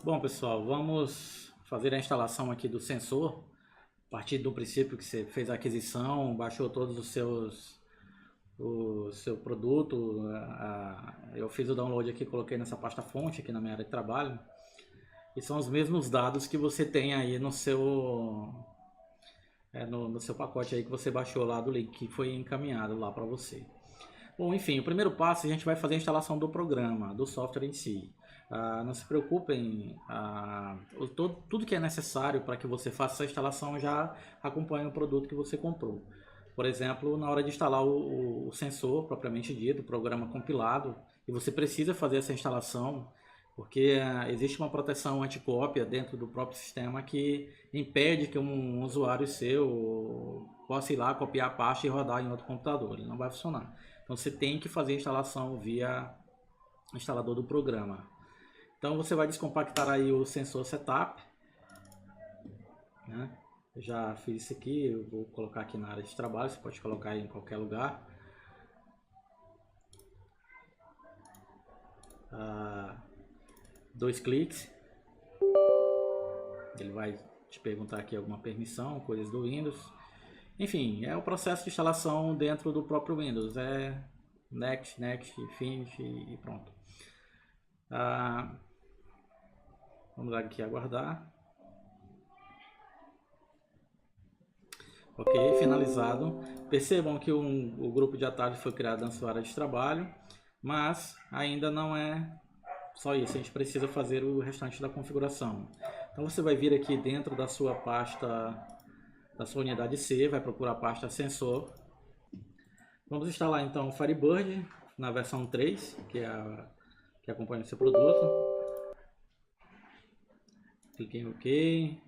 Bom, pessoal, vamos fazer a instalação aqui do sensor. A partir do princípio que você fez a aquisição, baixou todos o seu produto, eu fiz o download aqui, coloquei nessa pasta fonte aqui na minha área de trabalho. E são os mesmos dados que você tem aí no seu pacote aí que você baixou lá do link que foi encaminhado lá para você. Bom, enfim, o primeiro passo a gente vai fazer a instalação do programa, do software em si. Não se preocupem, tudo que é necessário para que você faça essa instalação já acompanha o produto que você comprou. Por exemplo, na hora de instalar o sensor propriamente dito, o programa compilado, e você precisa fazer essa instalação, porque existe uma proteção anticópia dentro do próprio sistema que impede que um usuário seu possa ir lá, copiar a pasta e rodar em outro computador. Ele não vai funcionar. Então você tem que fazer a instalação via instalador do programa. Então você vai descompactar aí o sensor setup, né? Eu já fiz isso aqui, eu vou colocar aqui na área de trabalho, você pode colocar aí em qualquer lugar. Dois cliques, ele vai te perguntar aqui alguma permissão, coisas do Windows. Enfim, é o processo de instalação dentro do próprio Windows, é next, next, finish e pronto. Vamos aqui aguardar. Ok, finalizado. Percebam que o grupo de atalhos foi criado na sua área de trabalho, mas ainda não é só isso, a gente precisa fazer o restante da configuração. Então você vai vir aqui dentro da sua pasta, da sua unidade C, vai procurar a pasta sensor. Vamos instalar então o Firebird na versão 3, que acompanha o seu produto. Clique em OK,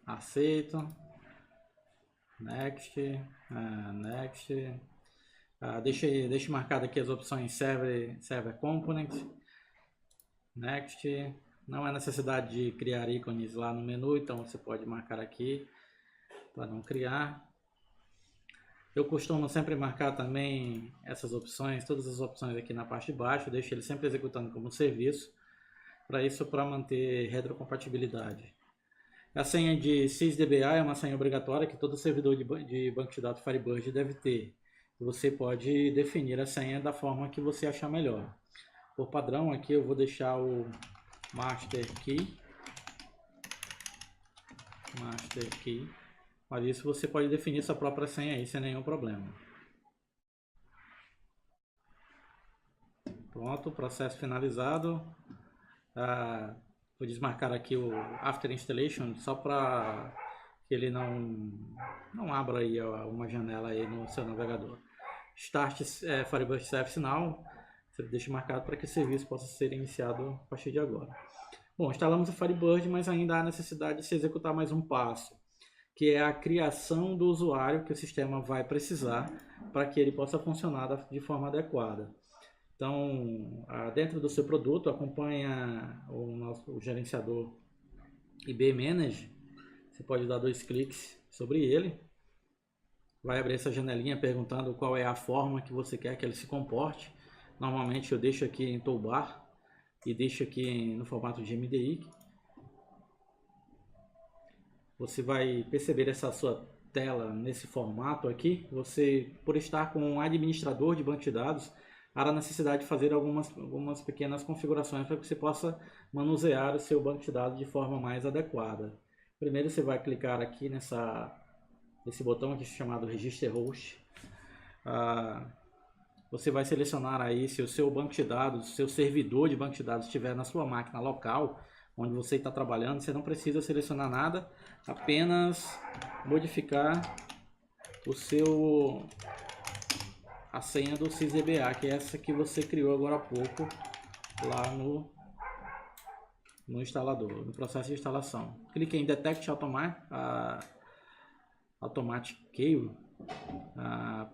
aceito, next, next. Deixe marcado aqui as opções Server Component, next. Não há necessidade de criar ícones lá no menu, então você pode marcar aqui para não criar. Eu costumo sempre marcar também essas opções, todas as opções aqui na parte de baixo, deixo ele sempre executando como serviço, para manter retrocompatibilidade. A senha de sysdba é uma senha obrigatória que todo servidor de banco de dados Firebird deve ter. Você pode definir a senha da forma que você achar melhor. Por padrão aqui eu vou deixar o master key, mas isso você pode definir sua própria senha aí sem nenhum problema. Pronto, processo finalizado. Vou desmarcar aqui o After Installation só para que ele não abra aí uma janela aí no seu navegador. Start Firebird Service Now. Você deixa marcado para que o serviço possa ser iniciado a partir de agora. Bom, instalamos o Firebird, mas ainda há necessidade de se executar mais um passo, que é a criação do usuário que o sistema vai precisar para que ele possa funcionar de forma adequada. Então, dentro do seu produto, acompanha o gerenciador IB Manage. Você pode dar 2 cliques sobre ele. Vai abrir essa janelinha perguntando qual é a forma que você quer que ele se comporte. Normalmente eu deixo aqui em toolbar e deixo aqui no formato de MDI. Você vai perceber essa sua tela nesse formato aqui. Você, por estar com um administrador de banco de dados, há a necessidade de fazer algumas pequenas configurações para que você possa manusear o seu banco de dados de forma mais adequada. Primeiro você vai clicar aqui nesse botão aqui chamado Register Host. Você vai selecionar aí se o seu banco de dados, seu servidor de banco de dados estiver na sua máquina local, onde você está trabalhando. Você não precisa selecionar nada, apenas modificar a senha do sysdba, que é essa que você criou agora há pouco lá no instalador, no processo de instalação. Clique em Detect Automatic Key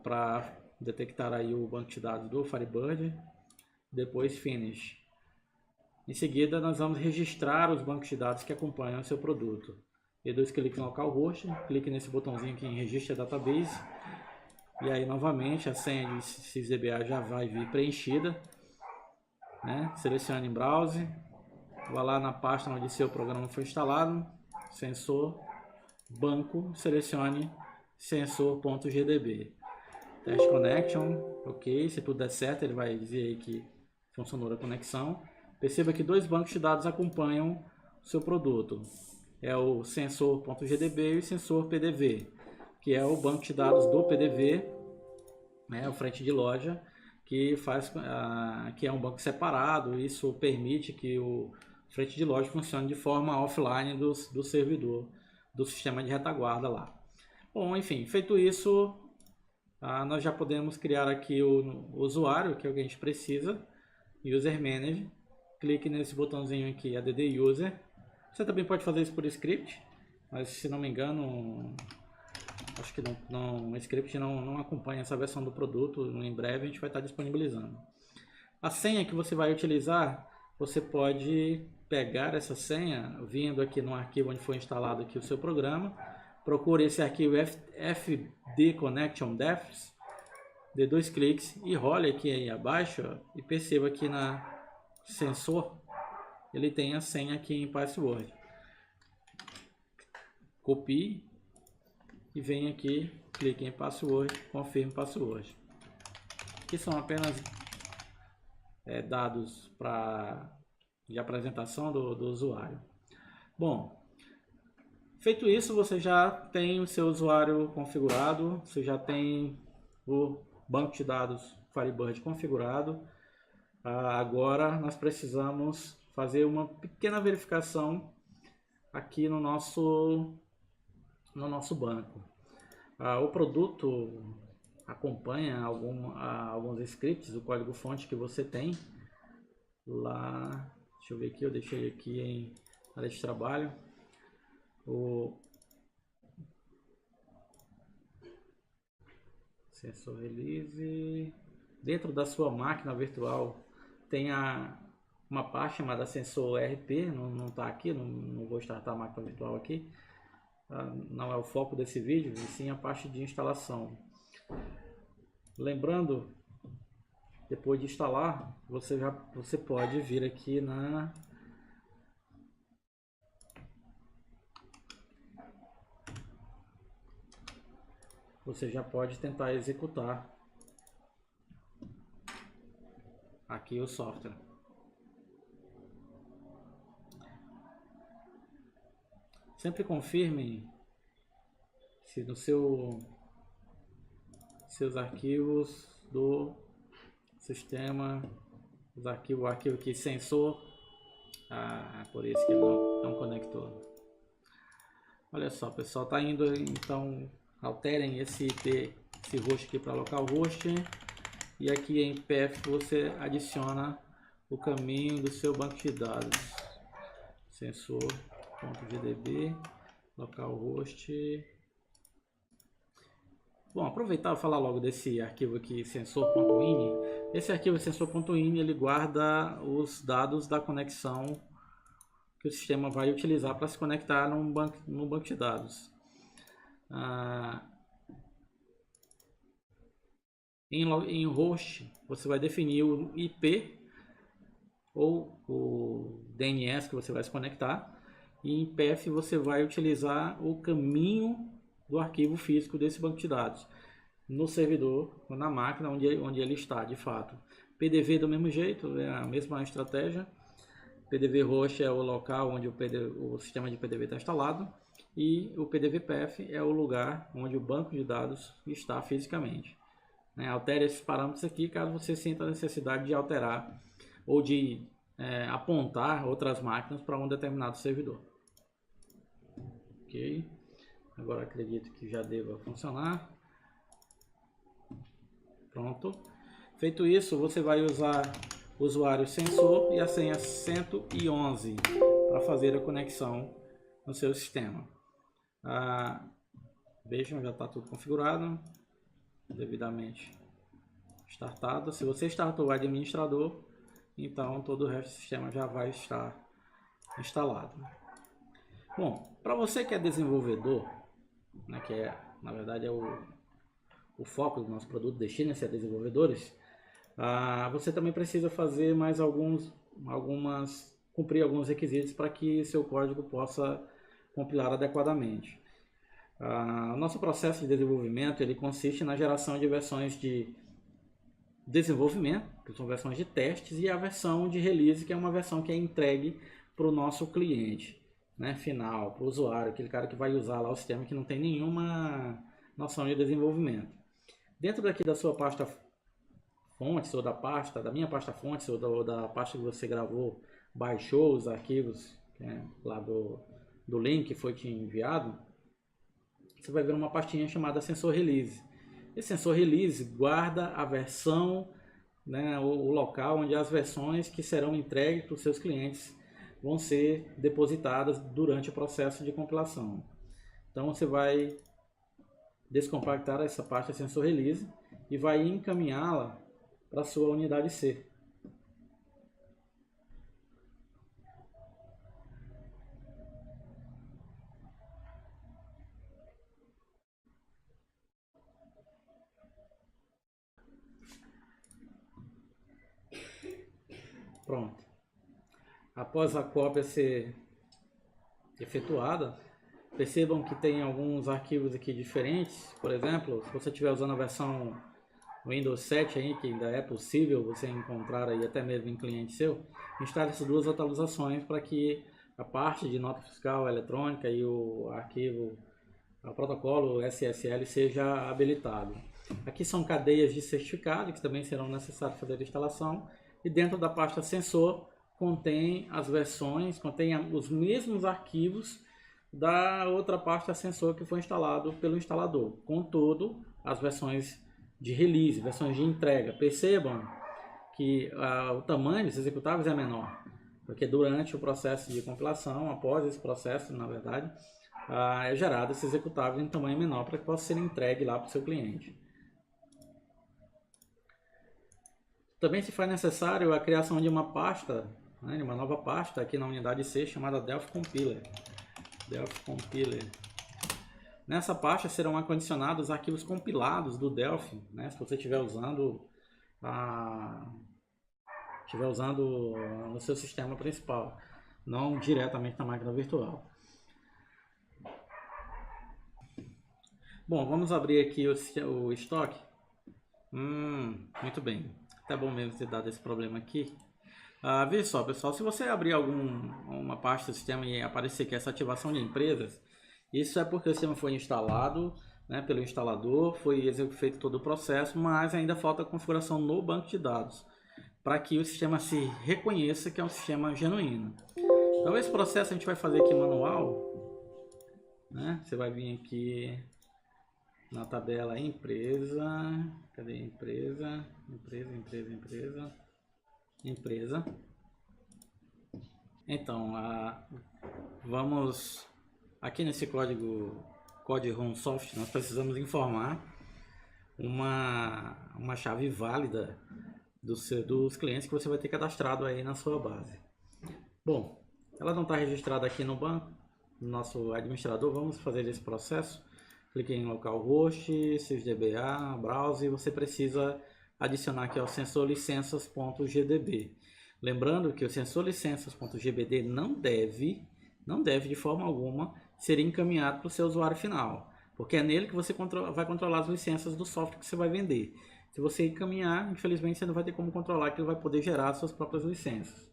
para detectar aí o banco de dados do Firebird. Depois Finish. Em seguida nós vamos registrar os bancos de dados que acompanham o seu produto. Dê 2 cliques no localhost, clique nesse botãozinho aqui em Register Database. E aí novamente a senha de sysdba já vai vir preenchida, né? Selecione em Browse, vá lá na pasta onde seu programa foi instalado, sensor, banco, selecione sensor.gdb. Test connection, ok, se tudo der certo ele vai dizer aí que funcionou a conexão. Perceba que dois bancos de dados acompanham o seu produto. É o sensor.gdb e o sensor PDV, que é o banco de dados do PDV, né, o frente de loja, que que é um banco separado. Isso permite que o frente de loja funcione de forma offline do servidor, do sistema de retaguarda lá. Bom, enfim, feito isso, nós já podemos criar aqui o usuário, que é o que a gente precisa, User Manager. Clique nesse botãozinho aqui, add user. Você também pode fazer isso por script, mas se não me engano, acho que o script não acompanha essa versão do produto. Em breve a gente vai estar disponibilizando. A senha que você vai utilizar, você pode pegar essa senha vindo aqui no arquivo onde foi instalado aqui o seu programa. Procure esse arquivo fd connection defs, dê 2 cliques e role aqui aí abaixo, ó, e perceba que na sensor ele tem a senha aqui em password. Copie e vem aqui, clique em password, confirme password. Aqui são apenas dados de apresentação do usuário. Bom, feito isso, você já tem o seu usuário configurado, você já tem o banco de dados Firebird configurado. Agora nós precisamos fazer uma pequena verificação aqui no nosso banco. O produto acompanha alguns scripts, o código-fonte que você tem lá. Deixa eu ver aqui, eu deixei aqui em área de trabalho. O sensor release. Dentro da sua máquina virtual tem uma parte chamada sensor RP, não está aqui, não vou startar a máquina virtual aqui. Não é o foco desse vídeo, e sim a parte de instalação. Lembrando, depois de instalar, você pode vir aqui você já pode tentar executar aqui o software. Sempre confirmem se no seus arquivos do sistema, o arquivo aqui sensor, por isso que ele não conectou. Olha só, pessoal, tá indo, então alterem esse IP, esse host aqui para localhost, e aqui em path você adiciona o caminho do seu banco de dados, sensor.gdb, localhost. Bom, aproveitar e falar logo desse arquivo aqui, sensor.ini. Esse arquivo sensor.ini, ele guarda os dados da conexão que o sistema vai utilizar para se conectar no banco de dados. Em host, você vai definir o IP ou o DNS que você vai se conectar, e em path você vai utilizar o caminho do arquivo físico desse banco de dados no servidor, na máquina onde ele está de fato. PDV do mesmo jeito, é a mesma estratégia. PDV host é o local onde o sistema de PDV está instalado, e o PDV path é o lugar onde o banco de dados está fisicamente. Altere esses parâmetros aqui caso você sinta a necessidade de alterar ou de apontar outras máquinas para um determinado servidor. Ok, agora acredito que já deva funcionar. Pronto. Feito isso, você vai usar o usuário sensor e a senha 111 para fazer a conexão no seu sistema. Vejam, já está tudo configurado, devidamente startado. Se você startou o administrador, então todo o resto do sistema já vai estar instalado. Bom, para você que é desenvolvedor, que na verdade é o foco do nosso produto, destina-se a desenvolvedores, você também precisa fazer mais algumas cumprir alguns requisitos para que seu código possa compilar adequadamente. O nosso processo de desenvolvimento ele consiste na geração de versões de desenvolvimento, que são versões de testes, e a versão de release, que é uma versão que é entregue para o nosso cliente, né, final, para o usuário, aquele cara que vai usar lá o sistema que não tem nenhuma noção de desenvolvimento. Dentro daqui da sua pasta fontes, ou da minha pasta fontes, ou da pasta que você gravou, baixou os arquivos lá do link que foi te enviado, você vai ver uma pastinha chamada sensor release. Esse sensor release guarda a versão, né, o local onde as versões que serão entregues para os seus clientes vão ser depositadas durante o processo de compilação. Então você vai descompactar essa pasta sensor release e vai encaminhá-la para a sua unidade C. Pronto. Após a cópia ser efetuada, percebam que tem alguns arquivos aqui diferentes. Por exemplo, se você estiver usando a versão Windows 7 aí, que ainda é possível você encontrar aí até mesmo em cliente seu, instale essas duas atualizações para que a parte de nota fiscal eletrônica e o arquivo, o protocolo SSL seja habilitado. Aqui são cadeias de certificado que também serão necessárias fazer a instalação, e dentro da pasta sensor contém as versões, contém os mesmos arquivos da outra pasta sensor que foi instalado pelo instalador, contudo as versões de release, versões de entrega. Percebam que o tamanho dos executáveis é menor, porque durante o processo de compilação, após esse processo, na verdade, é gerado esse executável em tamanho menor para que possa ser entregue lá para o seu cliente. Também se faz necessário a criação de uma pasta, né, de uma nova pasta aqui na unidade C chamada Delphi Compiler. Delphi Compiler. Nessa pasta serão adicionados arquivos compilados do Delphi, né, se você estiver usando no seu sistema principal, não diretamente na máquina virtual. Bom, vamos abrir aqui o estoque. Muito bem. Tá bom mesmo ter dado esse problema aqui. Veja só, pessoal, se você abrir uma pasta do sistema e aparecer que essa ativação de empresas, isso é porque o sistema foi instalado, né, pelo instalador, foi feito todo o processo, mas ainda falta a configuração no banco de dados, para que o sistema se reconheça que é um sistema genuíno. Então esse processo a gente vai fazer aqui manual, né? Você vai vir aqui na tabela empresa, cadê empresa? Empresa. Então, vamos aqui nesse código runsoft, nós precisamos informar uma chave válida dos clientes que você vai ter cadastrado aí na sua base. Bom, ela não está registrada aqui no banco, no nosso administrador. Vamos fazer esse processo. Clique em localhost, sysdba, browse, e você precisa adicionar aqui o sensor licenças.gdb. Lembrando que o sensor licenças.gbd não deve de forma alguma ser encaminhado para o seu usuário final, porque é nele que você vai controlar as licenças do software que você vai vender. Se você encaminhar, infelizmente você não vai ter como controlar, que ele vai poder gerar suas próprias licenças.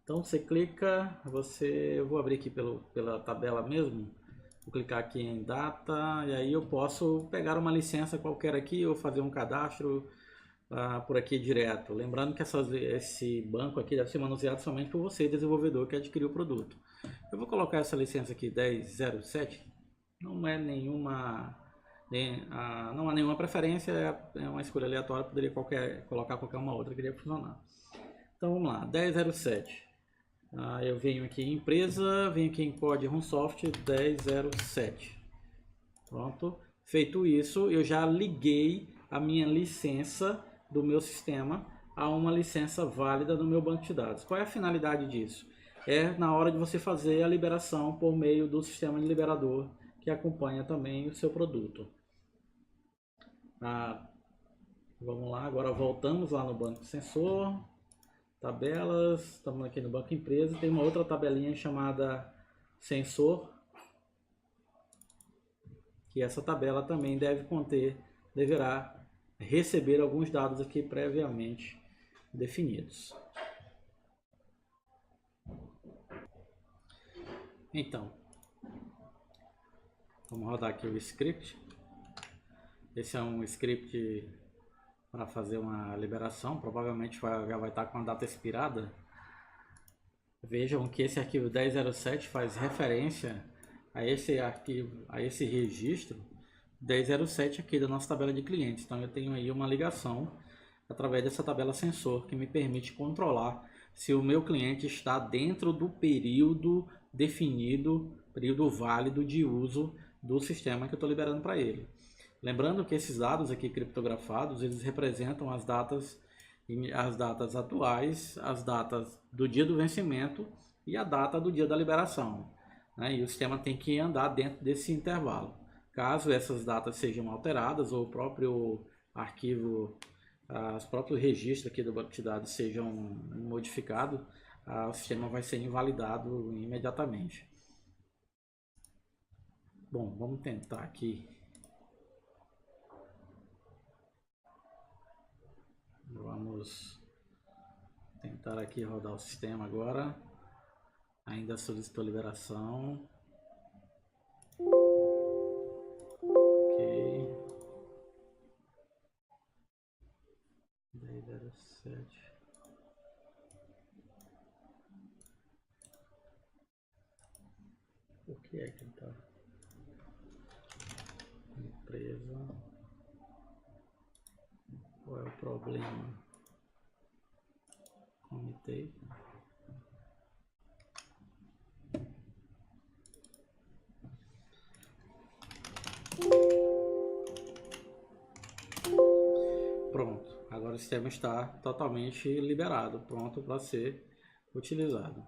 Então você clica, eu vou abrir aqui pela tabela mesmo. Vou clicar aqui em data e aí eu posso pegar uma licença qualquer aqui ou fazer um cadastro por aqui direto. Lembrando que esse banco aqui deve ser manuseado somente por você, desenvolvedor, que adquiriu o produto. Eu vou colocar essa licença aqui 10.07. Não é não há nenhuma preferência, é uma escolha aleatória, poderia colocar qualquer uma outra que iria funcionar. Então vamos lá, 10.07. Eu venho aqui em empresa, venho aqui em código runsoft 10.07. Pronto. Feito isso, eu já liguei a minha licença do meu sistema a uma licença válida no meu banco de dados. Qual é a finalidade disso? É na hora de você fazer a liberação por meio do sistema de liberador que acompanha também o seu produto. Vamos lá, agora voltamos lá no banco sensor. tabelas, estamos aqui no banco empresa, tem uma outra tabelinha chamada sensor, que essa tabela também deverá receber alguns dados aqui previamente definidos. Então, vamos rodar aqui o script. Esse é um script para fazer uma liberação, provavelmente já vai estar com a data expirada. Vejam que esse arquivo 1007 faz referência a esse arquivo, a esse registro 1007 aqui da nossa tabela de clientes. Então eu tenho aí uma ligação através dessa tabela sensor que me permite controlar se o meu cliente está dentro do período definido, período válido de uso do sistema que eu estou liberando para ele. Lembrando que esses dados aqui criptografados, eles representam as datas atuais, as datas do dia do vencimento e a data do dia da liberação, né? E o sistema tem que andar dentro desse intervalo. Caso essas datas sejam alteradas ou o próprio arquivo, os próprios registros aqui do banco de dados sejam modificados, o sistema vai ser invalidado imediatamente. Bom, vamos tentar aqui. Vamos tentar aqui rodar o sistema agora. Ainda solicitou liberação. Ok. 1007. O que é que ele tá? Empresa. Qual é o problema? Comitê. Pronto, agora o sistema está totalmente liberado, pronto para ser utilizado.